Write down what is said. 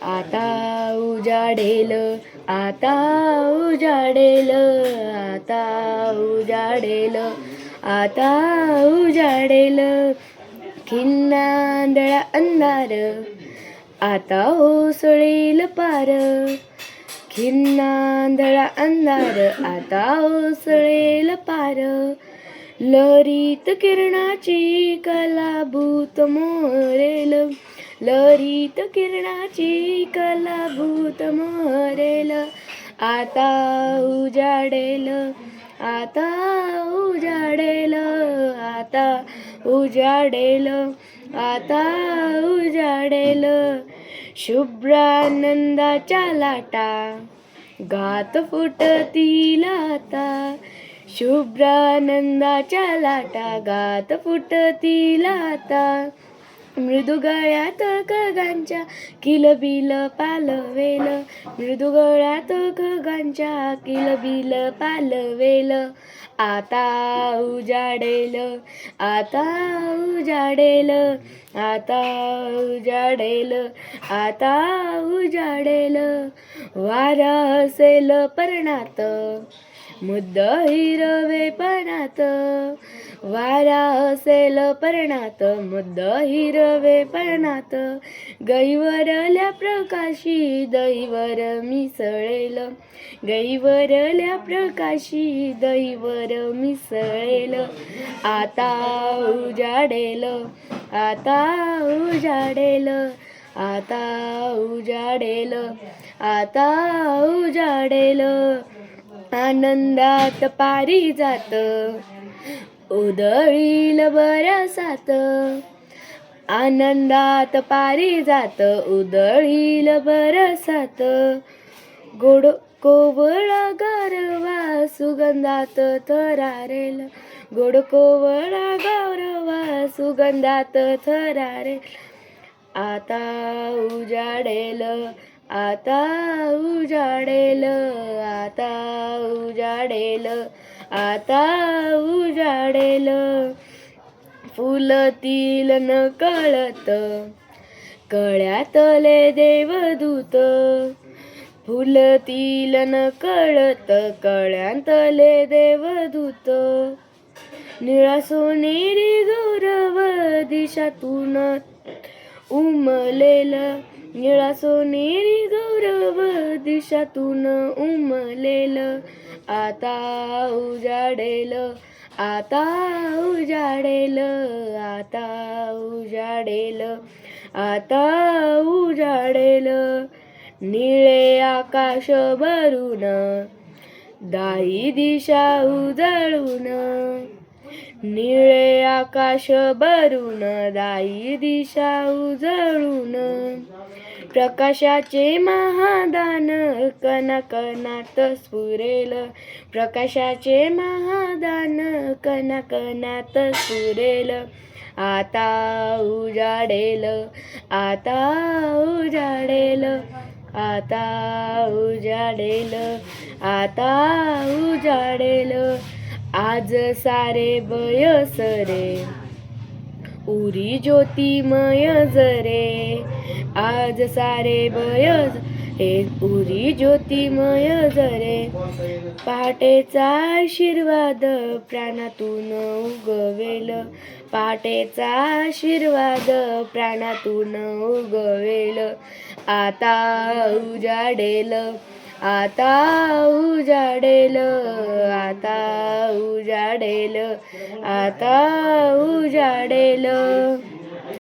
आता उजाडेल, आता उजाडेल, आता उजाडेल, आता उजाडेल. खिन्नांदळा अंधार आता ओसळेल पार. खिन्नांदळा अंधार आता ओसळेल पार. लहरीत किरणाची कलाभूत मोहरेल, लहरीत किरणाची कलाभूत मोहरेल. आता उजाडेल, आता उजाडेल, आता उजाडेल, आता उजाडेल. शुभ्रानंदाच्या लाटा गात फुटतील आता. शुभ्रानंदाच्या लाटा गात फुटतील आता. मृदू गळ्यात खगांच्या किलबिल पालवेल, मृदू गळ्यात खगांच्या किलबिल पालवेल. आता उजाडेल, आता उजाडेल, आता उजाडेल, आता उजाडेल. वारा असेल पर्णात मुद्द हिरवेपणात, वारा असेल पर्णात मुद्द हिरवेपणात. गैवरल्या प्रकाशी दहीवर मिसळेल, गैवरल्या प्रकाशी दहीवर मिसळेल. आता उजाडेल, आता उजाडेल, आता उजाडेल, आता उजाडेल. आनंदात पारिजात उधळील बरसात, आनंदात पारिजात उधळील बरसात. गोड कोवळा गारवा सुगंधात थरारेल, गोड कोवळा गारवा सुगंधात थरारेल. आता उजाडेल, आता उजाडेल, आता उजाडेल, आता उजाडेल. फुलतील नकळत कळ्यातले देवदूत, फुलतील नकळत कळ्यातले देवदूत. निळा सोनेरी गौरव दिशातून उमलेल, निळा सोनेरी गौरव दिशातून उमलेल. आता उजाडेल, आता उजाडेल, आता उजाडेल, आता उजाडेल. निळे आकाश भरून दाही दिशा उजळून, निळे आकाश भरून दाही दिशा उजळून. प्रकाशाचे महादान कणाकणात स्फुरेल, प्रकाशाचे महादान कणाकणात स्फुरेल. आता उजाडेल, आता उजाडेल, आता उजाडेल, आता उजाडेल. आज सारे बयसरे उरी ज्योतिमय जरे, आज सारे बयस हे उरी ज्योतिमय जरे. पहाटेचा आशीर्वाद प्राणातून उगवेल, पहाटेचा आशीर्वाद प्राणातून उगवेल. आता उजाडेल, आता उजाडेल, आता उजाडेल, आता उजाडेल.